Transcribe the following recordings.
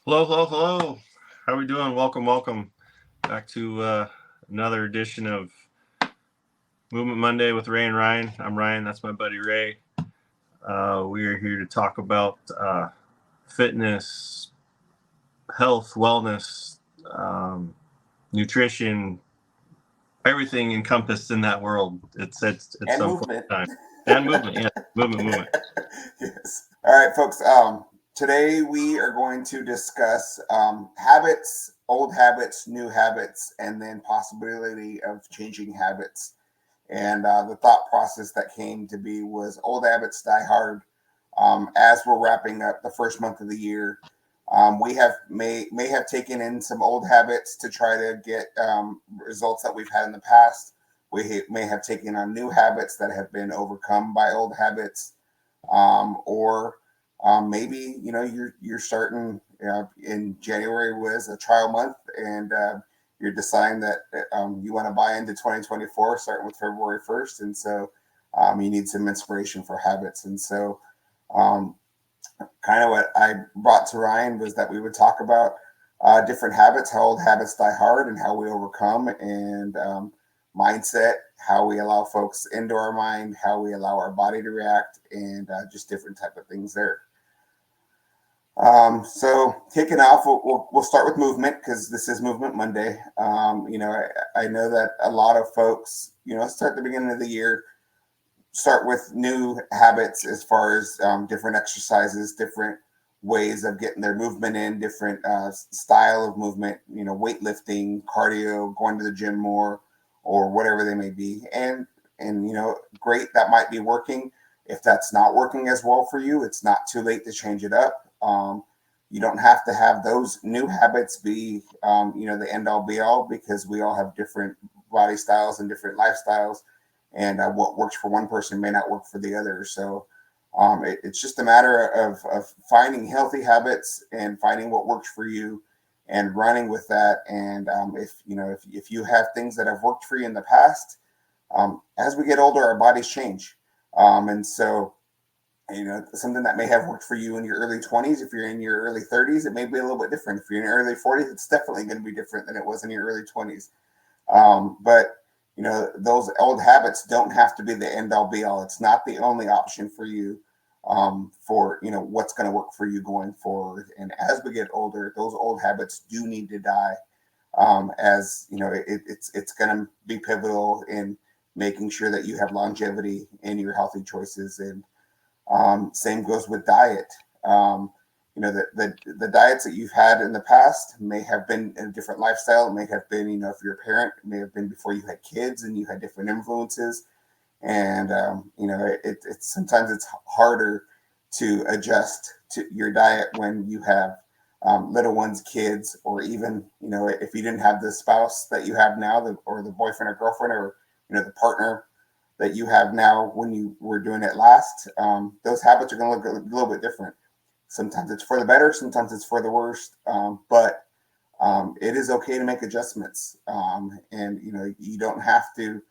Hello, hello, hello. How are we doing? Welcome back to another edition of Movement Monday with Ray and Ryan. I'm Ryan. That's my buddy Ray. We are here to talk about fitness, health, wellness, nutrition, everything encompassed in that world. It's at And some point movement. in time, and movement. Yeah, movement. Yes. All right, folks. Today we are going to discuss habits, old habits, new habits, and then possibility of changing habits. And the thought process that came to be was old habits die hard. As we're wrapping up the first month of the year, we have may have taken in some old habits to try to get results that we've had in the past. May have taken on new habits that have been overcome by old habits, or maybe you're starting. In January was a trial month, and you're deciding that you want to buy into 2024, starting with February 1st, and so you need some inspiration for habits, and so. Um, Kind of what I brought to Ryan was that we would talk about different habits, how old habits die hard, and how we overcome, and mindset, how we allow folks into our mind, how we allow our body to react, and just different type of things there. So kicking off, we'll start with movement because this is Movement Monday. I know that a lot of folks, start the beginning of the year, start with new habits as far as different exercises, different ways of getting their movement in, different style of movement, weightlifting, cardio, going to the gym more, or whatever they may be. And great, that might be working. If that's not working as well for you, it's not too late to change it up. You don't have to have those new habits be, the end all be all, because we all have different body styles and different lifestyles, and what works for one person may not work for the other. So it's just a matter of finding healthy habits and finding what works for you and running with that. And if you have things that have worked for you in the past, as we get older, our bodies change, and so something that may have worked for you in your early 20s, if you're in your early 30s, it may be a little bit different. If you're in your early 40s, it's definitely going to be different than it was in your early 20s. But those old habits don't have to be the end all be all. It's not the only option for you, for what's going to work for you going forward. And as we get older, those old habits do need to die. As it's going to be pivotal in making sure that you have longevity in your healthy choices. And same goes with diet. The diets that you've had in the past may have been in a different lifestyle. It may have been, if you're a parent, it may have been before you had kids and you had different influences. And it's sometimes it's harder to adjust to your diet when you have little ones, kids, or even if you didn't have the spouse that you have now, or the boyfriend or girlfriend, or the partner that you have now when you were doing it last. Those habits are going to look a little bit different. Sometimes it's for the better, sometimes it's for the worst, but it is okay to make adjustments, and you don't have to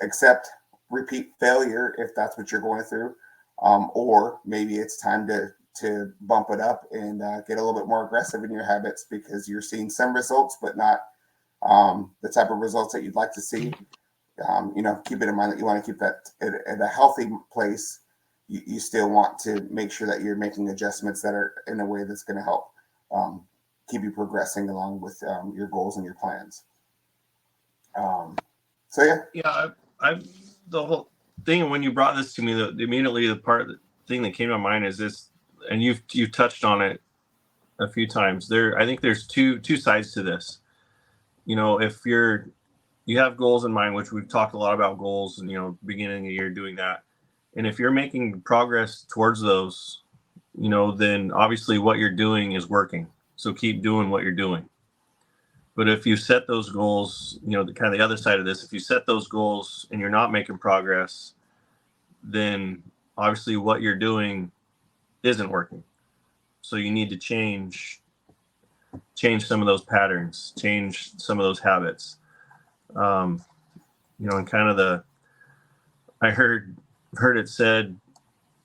accept repeat failure if that's what you're going through, or maybe it's time to bump it up and get a little bit more aggressive in your habits because you're seeing some results, but not the type of results that you'd like to see. Keep it in mind that you want to keep that at a healthy place. You still want to make sure that you're making adjustments that are in a way that's going to help um, keep you progressing along with your goals and your plans. Um, so yeah. Yeah, I the whole thing when you brought this to me, immediately the thing that came to mind is this, and you've touched on it a few times. I think there's two sides to this. If you have goals in mind, which we've talked a lot about goals, and beginning of the year doing that, and if you're making progress towards those, then obviously what you're doing is working. So keep doing what you're doing. But if you set those goals, the kind of the other side of this, if you set those goals and you're not making progress, then obviously what you're doing isn't working. So you need to change some of those patterns, change some of those habits. Um, and kind of I heard it said,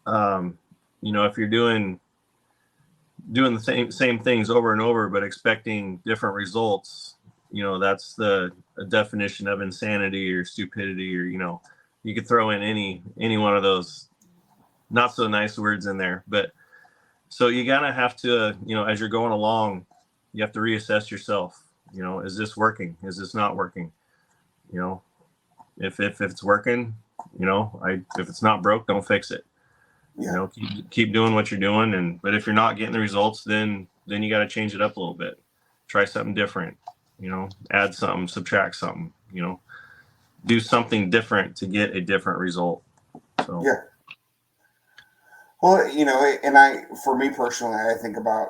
if you're doing doing the same things over and over, but expecting different results, that's the definition of insanity or stupidity, or, you could throw in any one of those not so nice words in there. But so you gotta have to, as you're going along, you have to reassess yourself. Is this working? Is this not working? If it's working, if it's not broke, don't fix it. Yeah. Keep doing what you're doing. But if you're not getting the results, then you got to change it up a little bit. Try something different, add something, subtract something, do something different to get a different result. So, yeah. Well, for me personally, I think about,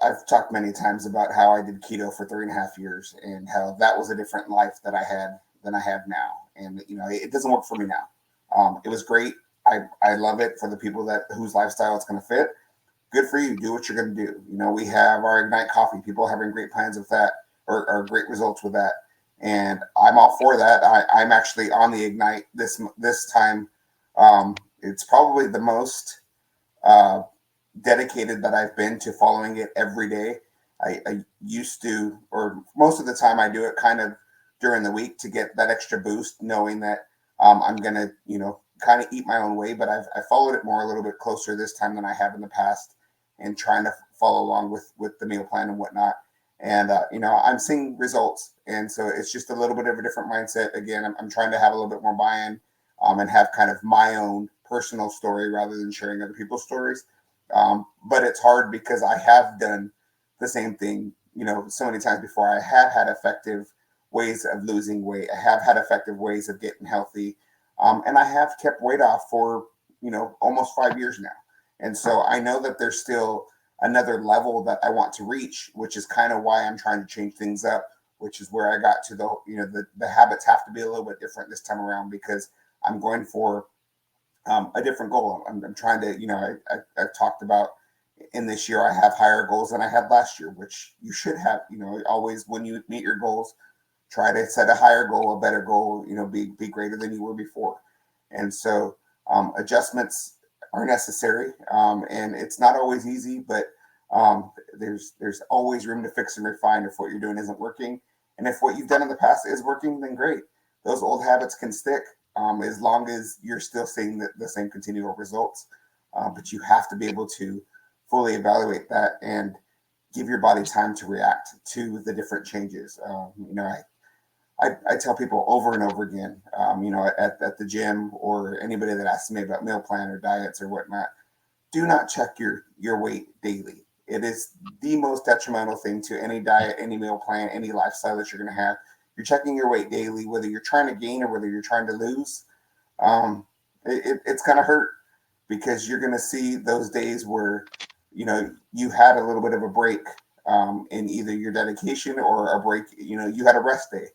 I've talked many times about how I did keto for 3.5 years and how that was a different life that I had than I have now. And, it doesn't work for me now. It was great. I love it for the people whose lifestyle it's going to fit. Good for you. Do what you're going to do. We have our Ignite Coffee. People having great plans with that or great results with that. And I'm all for that. I'm actually on the Ignite this time. It's probably the most dedicated that I've been to following it every day. I used to, or most of the time I do it kind of during the week to get that extra boost, knowing that I'm going to, kind of eat my own way, but I followed it more a little bit closer this time than I have in the past, and trying to follow along with the meal plan and whatnot. And, I'm seeing results. And so it's just a little bit of a different mindset. Again, I'm trying to have a little bit more buy-in and have kind of my own personal story rather than sharing other people's stories. But it's hard because I have done the same thing, so many times before. I have had effective ways of losing weight. I have had effective ways of getting healthy. And I have kept weight off for, almost 5 years now. And so I know that there's still another level that I want to reach, which is kind of why I'm trying to change things up, which is where I got to the habits have to be a little bit different this time around, because I'm going for a different goal. I'm trying to, I've talked about in this year, I have higher goals than I had last year, which you should have, always when you meet your goals, try to set a higher goal, a better goal, be greater than you were before. And so adjustments are necessary. And it's not always easy, but there's always room to fix and refine if what you're doing isn't working. And if what you've done in the past is working, then great. Those old habits can stick as long as you're still seeing the same continual results. But you have to be able to fully evaluate that and give your body time to react to the different changes. I tell people over and over again, at the gym or anybody that asks me about meal plan or diets or whatnot, do not check your weight daily. It is the most detrimental thing to any diet, any meal plan, any lifestyle that you're going to have. You're checking your weight daily, whether you're trying to gain or whether you're trying to lose. It's going to hurt, because you're going to see those days where, you had a little bit of a break in either your dedication or a break, you had a rest day.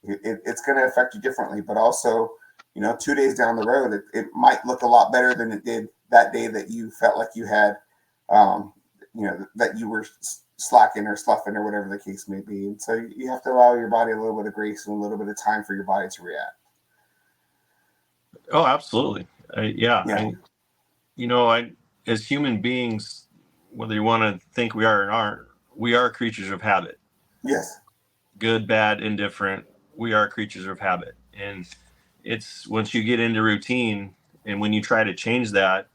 It's going to affect you differently, but also, 2 days down the road, it might look a lot better than it did that day that you felt like you had, that you were slacking or sloughing or whatever the case may be. And so you have to allow your body a little bit of grace and a little bit of time for your body to react. Oh, absolutely. As human beings, whether you want to think we are or aren't, we are creatures of habit. Yes. Good, bad, indifferent. We are creatures of habit. And it's once you get into routine, and when you try to change that,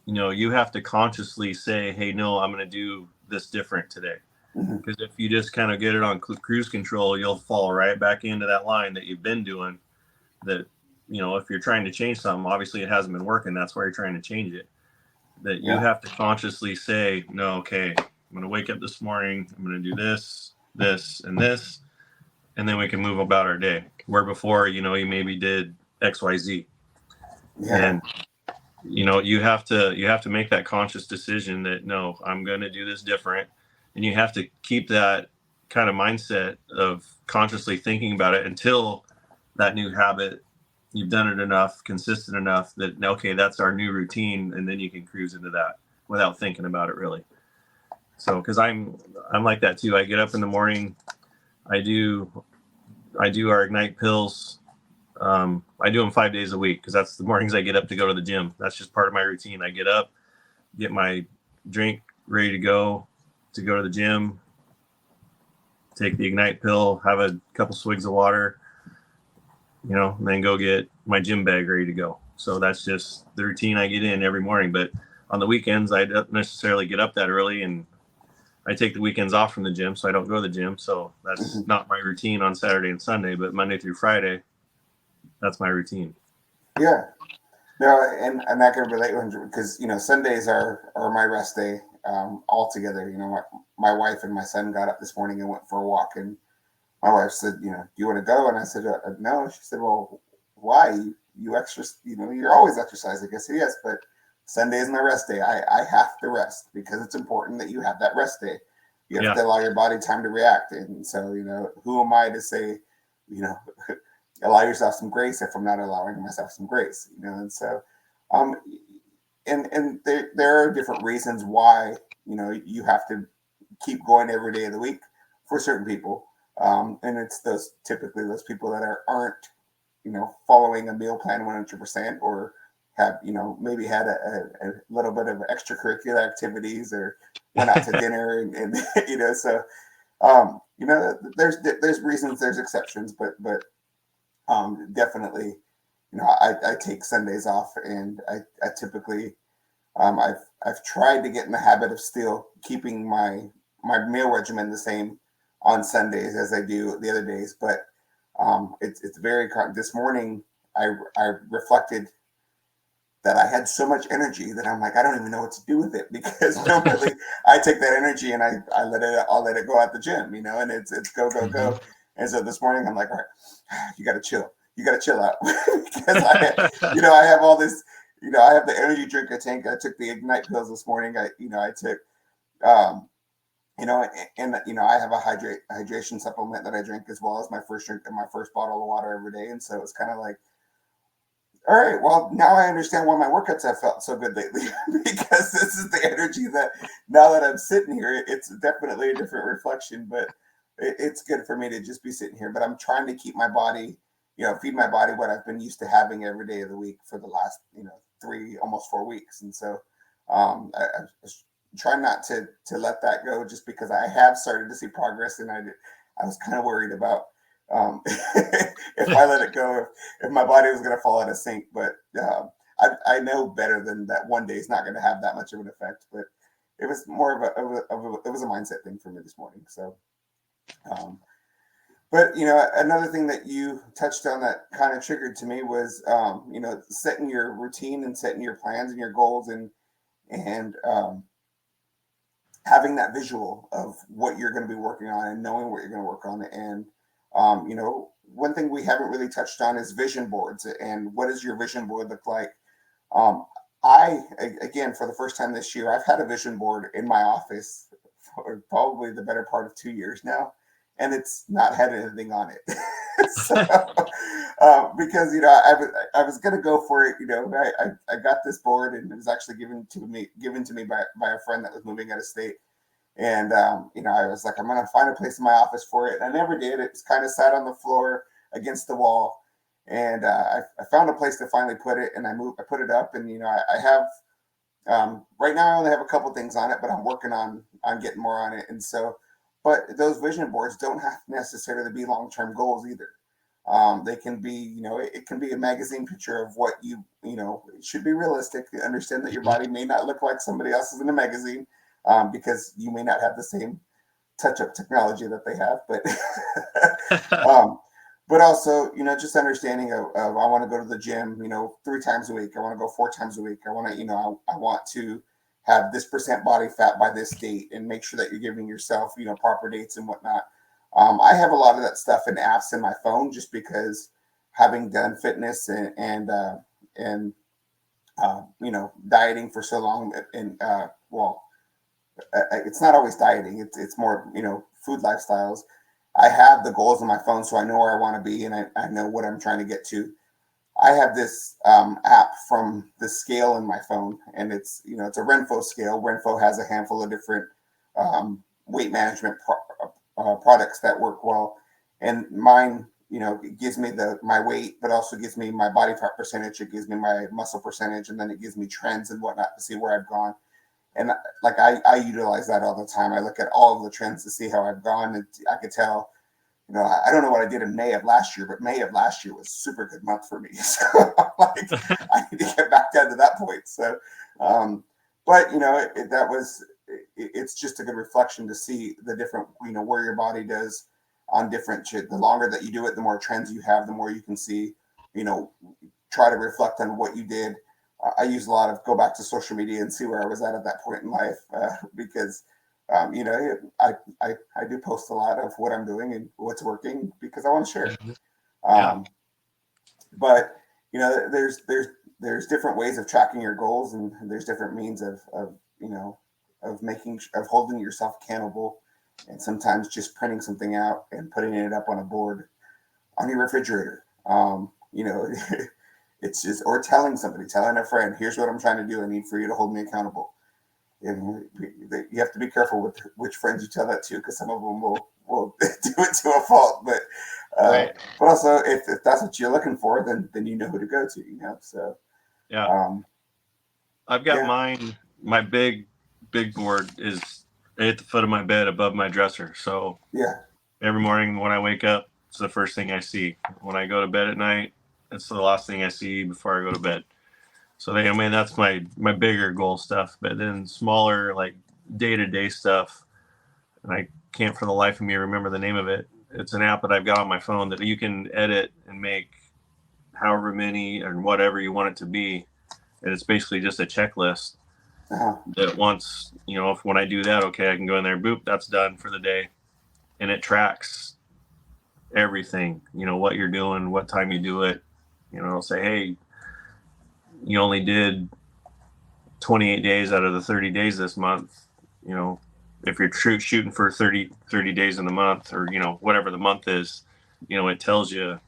you have to consciously say, hey, no, I'm going to do this different today. Because if you just kind of get it on cruise control, you'll fall right back into that line that you've been doing. That, if you're trying to change something, obviously it hasn't been working. That's why you're trying to change it. That you have to consciously say, no, okay, I'm going to wake up this morning. I'm going to do this, this, and this. And then we can move about our day. Where before, you maybe did X, Y, Z. Yeah. And, you have to make that conscious decision that, no, I'm going to do this different. And you have to keep that kind of mindset of consciously thinking about it until that new habit, you've done it enough, consistent enough that, okay, that's our new routine. And then you can cruise into that without thinking about it really. So, because I'm like that too. I get up in the morning, I do our Ignite pills. I do them 5 days a week, because that's the mornings I get up to go to the gym. That's just part of my routine. I get up, get my drink, ready to go to the gym, take the Ignite pill, have a couple swigs of water, and then go get my gym bag ready to go. So that's just the routine I get in every morning. But on the weekends, I don't necessarily get up that early, and I take the weekends off from the gym, so I don't go to the gym. So that's not my routine on Saturday and Sunday, but Monday through Friday, that's my routine. Yeah. No, and I can relate because Sundays are my rest day altogether. My wife and my son got up this morning and went for a walk, and my wife said, do you want to go? And I said, no. She said, well, why? You exercise, you're always exercising. I said, yes, but Sunday is my rest day. I have to rest because it's important that you have that rest day. You have to allow your body time to react. And so, who am I to say, allow yourself some grace if I'm not allowing myself some grace, and so, and there are different reasons why, you have to keep going every day of the week for certain people. And it's typically those people that aren't, following a meal plan 100% or have, maybe had a little bit of extracurricular activities or went out to dinner and so, there's reasons, there's exceptions, but definitely, I take Sundays off, and I typically, I've tried to get in the habit of still keeping my meal regimen the same on Sundays as I do the other days, but it's very. This morning, I reflected that I had so much energy that I'm like, I don't even know what to do with it, because normally I take that energy and I'll let it go at the gym, and it's go, go. And so this morning I'm like, all right, you got to chill. You got to chill out because I have all this, I have the energy drink I take. I took the Ignite pills this morning. I took, I have a hydration supplement that I drink as well as my first drink and my first bottle of water every day. And so it's kind of like, all right, well, now I understand why my workouts have felt so good lately, because this is the energy that now that I'm sitting here, it's definitely a different reflection, but it's good for me to just be sitting here. But I'm trying to keep my body, feed my body what I've been used to having every day of the week for the last, almost 4 weeks. And so I try not to let that go, just because I have started to see progress, and I was kind of worried about if I let it go, if my body was going to fall out of sync. But I know better than that. One day is not going to have that much of an effect. But it was more of a mindset thing for me this morning. So, but another thing that you touched on that kind of triggered to me was setting your routine and setting your plans and your goals, and having that visual of what you're going to be working on and knowing what you're going to work on. And one thing we haven't really touched on is vision boards, and what does your vision board look like? Again, for the first time this year, I've had a vision board in my office for probably the better part of 2 years now, and it's not had anything on it. So, because I was gonna go for it. I got this board, and it was actually given to me by a friend that was moving out of state. And, I was like, I'm going to find a place in my office for it. And I never did. It was kind of sat on the floor against the wall. And I found a place to finally put it, and I put it up. And, I have, right now I only have a couple things on it, but I'm working on getting more on it. And so, but those vision boards don't have to necessarily be long-term goals either. They can be, it can be a magazine picture of what it should be realistic. You understand that your body may not look like somebody else's in a magazine. Because you may not have the same touch-up technology that they have, but also, just understanding of I want to go to the gym, 3 times a week. I want to go 4 times a week. I want to, I want to have this % body fat by this date, and make sure that you're giving yourself, proper dates and whatnot. I have a lot of that stuff in apps in my phone, just because having done fitness and dieting for so long, and it's not always dieting. It's more, food lifestyles. I have the goals on my phone, so I know where I want to be, and I know what I'm trying to get to. I have this app from the scale in my phone, and it's a Renpho scale. Renpho has a handful of different weight management products that work well, and mine, it gives me my weight, but also gives me my body fat percentage. It gives me my muscle percentage, and then it gives me trends and whatnot to see where I've gone. And like I utilize that all the time. I look at all of the trends to see how I've gone, and I could tell, you know, I don't know what I did in May of last year, but May of last year was a super good month for me. So I'm like, I need to get back down to that point. So, but you know, it's just a good reflection to see the different, you know, where your body does on different shit. The longer that you do it, the more trends you have, the more you can see, you know, try to reflect on what you did. I use a lot of go back to social media and see where I was at that point in life, because you know, I do post a lot of what I'm doing and what's working because I want to share it. Yeah. But you know, there's different ways of tracking your goals, and there's different means of you know, of holding yourself accountable, and sometimes just printing something out and putting it up on a board on your refrigerator. You know, it's just, or telling a friend, here's what I'm trying to do. I need for you to hold me accountable. And you have to be careful with which friends you tell that to, because some of them will do it to a fault. But Right. but also, if that's what you're looking for, then you know who to go to. You know, so Yeah. I've got yeah, mine. My big board is at the foot of my bed above my dresser. So yeah, every morning when I wake up, it's the first thing I see. When I go to bed at night, it's the last thing I see before I go to bed. So I mean, that's my bigger goal stuff. But then smaller, like day-to-day stuff, and I can't for the life of me remember the name of it. It's an app that I've got on my phone that you can edit and make however many or whatever you want it to be. And it's basically just a checklist uh-huh. that once, you know, if when I do that, okay, I can go in there, boop, that's done for the day. And it tracks everything, you know, what you're doing, what time you do it. You know, say, hey, you only did 28 days out of the 30 days this month. You know, if you're shooting for 30 days in the month, or, you know, whatever the month is, you know, it tells you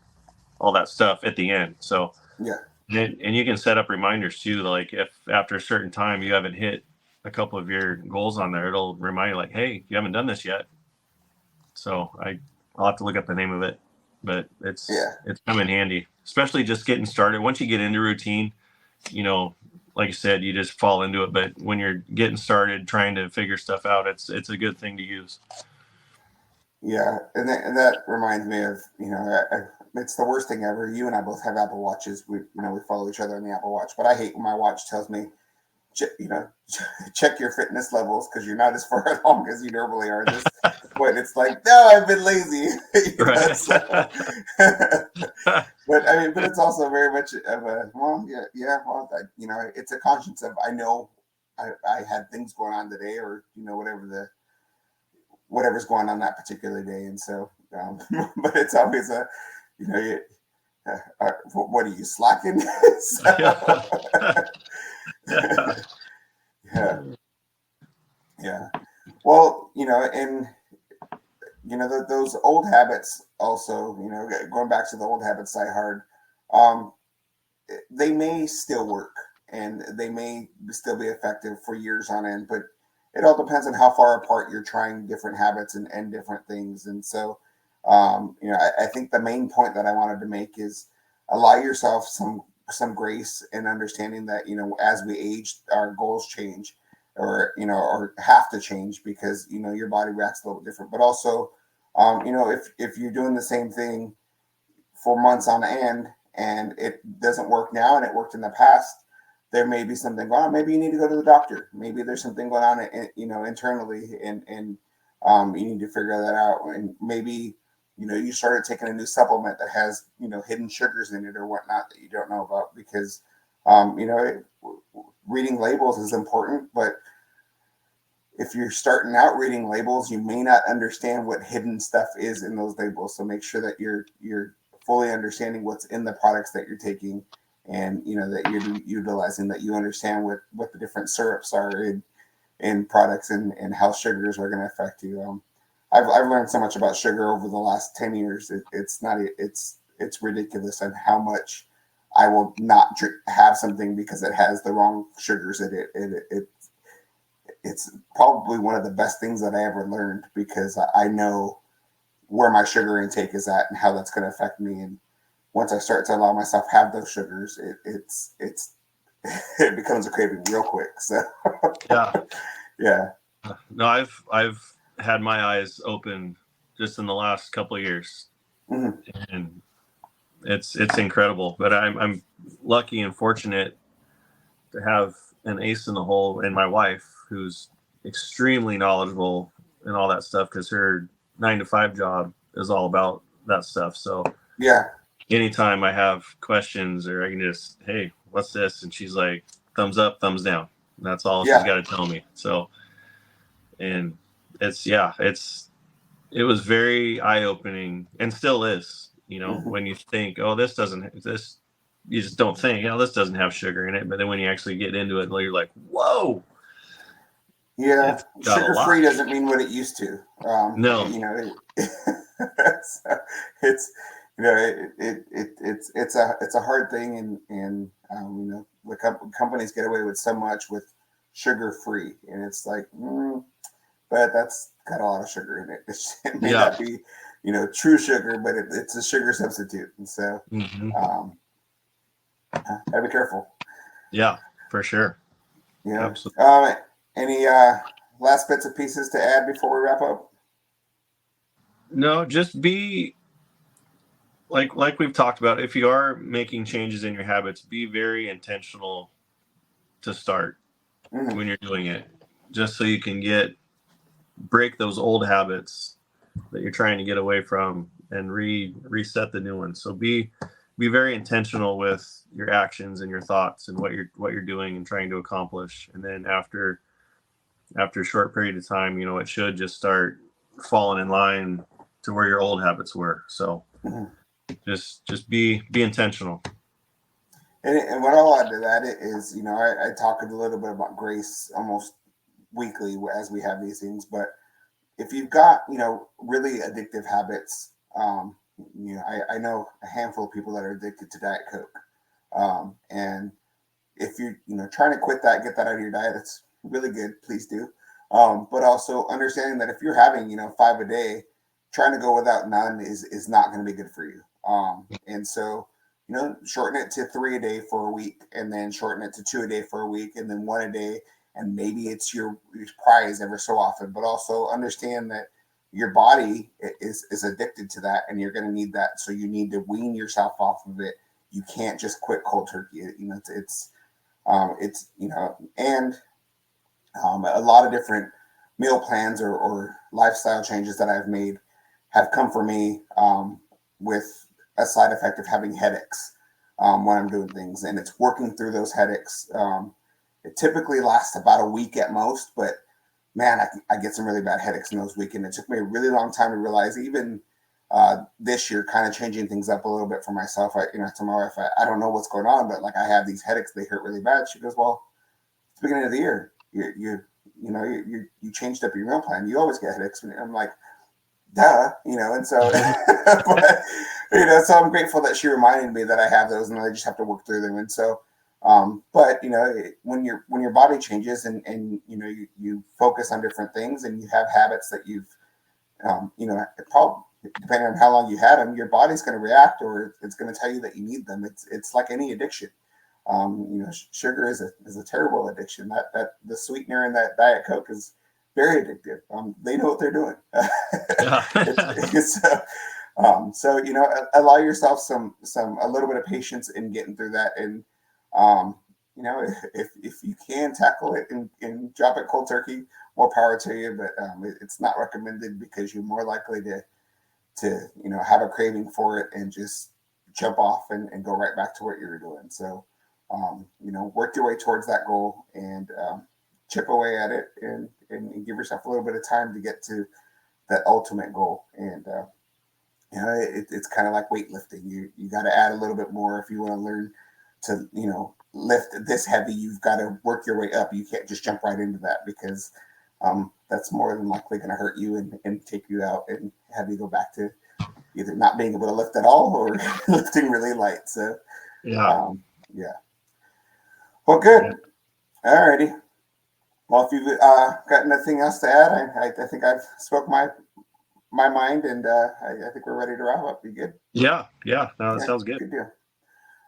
all that stuff at the end. So, Yeah, and you can set up reminders too. Like if after a certain time you haven't hit a couple of your goals on there, it'll remind you like, hey, you haven't done this yet. So I'll have to look up the name of it, but it's yeah. come in handy, especially just getting started. Once you get into routine, you know, like you said, you just fall into it. But when you're getting started trying to figure stuff out, it's a good thing to use. Yeah, and that reminds me of, you know, it's the worst thing ever. You and I both have Apple Watches. We, you know, we follow each other on the Apple Watch, but I hate when my watch tells me, you know, check your fitness levels because you're not as far along as you normally are. This point, it's like, no, I've been lazy. You know, Right. so, but I mean, but it's also very much of a, well, yeah, well, you know, it's a conscience of, I know I had things going on today, or you know, whatever's going on that particular day, and so, but it's always a, you know, what are you slacking? So, yeah, yeah. Well, you know, and you know, those old habits also, you know, going back to the old habits die hard, um, they may still work and they may still be effective for years on end, but it all depends on how far apart you're trying different habits and different things. And so, you know, I think the main point that I wanted to make is allow yourself some grace and understanding that, you know, as we age, our goals change, or you know, or have to change because, you know, your body reacts a little different. But also, you know, if you're doing the same thing for months on end and it doesn't work now and it worked in the past, there may be something going on. Maybe you need to go to the doctor. Maybe there's something going on, you know, internally, and you need to figure that out. And maybe, you know, you started taking a new supplement that has, you know, hidden sugars in it or whatnot that you don't know about, because you know, reading labels is important, but if you're starting out reading labels, you may not understand what hidden stuff is in those labels. So make sure that you're fully understanding what's in the products that you're taking, and you know that you're utilizing, that you understand what the different syrups are in products, and how sugars are going to affect you. I've learned so much about sugar over the last 10 years. It's ridiculous on how much I will not have something because it has the wrong sugars in it. It's probably one of the best things that I ever learned, because I know where my sugar intake is at and how that's going to affect me. And once I start to allow myself have those sugars, it's it becomes a craving real quick. So Yeah. Yeah. No, I've had my eyes open just in the last couple of years, Mhm. and it's incredible. But I'm lucky and fortunate to have an ace in the hole in my wife, who's extremely knowledgeable and all that stuff, because her 9 to 5 job is all about that stuff. So Yeah. anytime I have questions, or I can just, hey, what's this? And she's like, thumbs up, thumbs down. And that's all she's Yeah. got to tell me. So, and it was very eye opening, and still is, Mhm. when you think, oh, this, you just don't think, oh, this doesn't have sugar in it. But then when you actually get into it, you're like, whoa, Yeah. it's got a Sugar free lot. doesn't mean what it used to. No. So it's, it's a hard thing, and the companies get away with so much with sugar free, and it's like, but that's got a lot of sugar in it. It may Yeah. not be, true sugar, but it's a sugar substitute, and so Mm-hmm. gotta be careful. Yeah, for sure. Yeah. Absolutely. Any last bits and pieces to add before we wrap up? No, just be like we've talked about. If you are making changes in your habits, be very intentional to start Mm-hmm. when you're doing it, just so you can break those old habits that you're trying to get away from, and reset the new ones. So be very intentional with your actions and your thoughts and what you're doing and trying to accomplish. And then after a short period of time, it should just start falling in line to where your old habits were. So Mm-hmm. just be intentional. And what I'll add to that is, I talk a little bit about grace almost weekly as we have these things. But if you've got, really addictive habits, I know a handful of people that are addicted to Diet Coke. And if you're, trying to quit that, get that out of your diet, it's really good. Please do. But also understanding that if you're having, 5 a day, trying to go without none is not going to be good for you. And so, shorten it to 3 a day for a week, and then shorten it to 2 a day for a week, and then 1 a day. And maybe it's your prize ever so often, but also understand that your body is addicted to that, and you're going to need that. So you need to wean yourself off of it. You can't just quit cold turkey. And a lot of different meal plans or lifestyle changes that I've made have come for me with a side effect of having headaches when I'm doing things, and it's working through those headaches. It typically lasts about a week at most, but man, I get some really bad headaches in those weeks, and it took me a really long time to realize, even this year, kind of changing things up a little bit for myself. I to my wife, I don't know what's going on, but like, I have these headaches, they hurt really bad. She goes, well, it's the beginning of the year. You changed up your meal plan. You always get headaches. And I'm like, duh, and so, but, so I'm grateful that she reminded me that I have those, and I just have to work through them. And so, but when your body changes, and you focus on different things, and you have habits that you've, probably, depending on how long you had them, your body's going to react, or it's going to tell you that you need them. It's like any addiction. Sugar is a terrible addiction. That the sweetener in that Diet Coke is very addictive. They know what they're doing. So allow yourself a little bit of patience in getting through that, and if you can tackle it and drop it cold turkey, more power to you. But it's not recommended, because you're more likely to have a craving for it and just jump off and go right back to what you were doing. So work your way towards that goal, and chip away at it, and give yourself a little bit of time to get to that ultimate goal. And it's kind of like weightlifting. You got to add a little bit more if you want to learn to lift this heavy. You've got to work your way up. You can't just jump right into that, because that's more than likely going to hurt you and take you out and have you go back to either not being able to lift at all, or lifting really light. So yeah. Well, good. All righty. Well, if you've got nothing else to add, I think I've spoke my mind, and I think we're ready to wrap up. You good? Yeah. No, that sounds good. Good deal.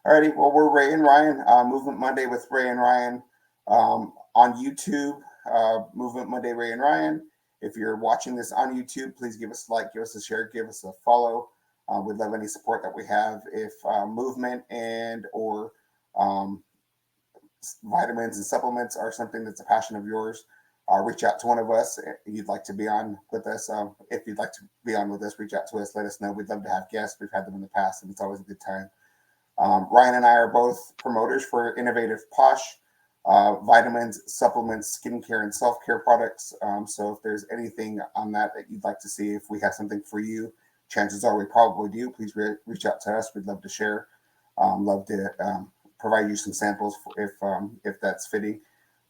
All righty. Well, we're Ray and Ryan, Movement Monday with Ray and Ryan, on YouTube, Movement Monday, Ray and Ryan. If you're watching this on YouTube, please give us a like, give us a share, give us a follow. We'd love any support that we have. If movement and or vitamins and supplements are something that's a passion of yours, reach out to one of us. If you'd like to be on with us, if you'd like to be on with us, reach out to us. Let us know. We'd love to have guests. We've had them in the past, and it's always a good time. Ryan and I are both promoters for Innovative Posh, vitamins, supplements, skincare, and self-care products. So if there's anything on that you'd like to see, if we have something for you, chances are we probably do. Please reach out to us. We'd love to share. Love to provide you some samples if that's fitting.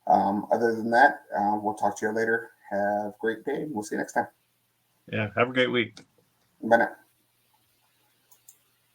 Other than that, we'll talk to you later. Have a great day. We'll see you next time. Yeah. Have a great week. Bye now.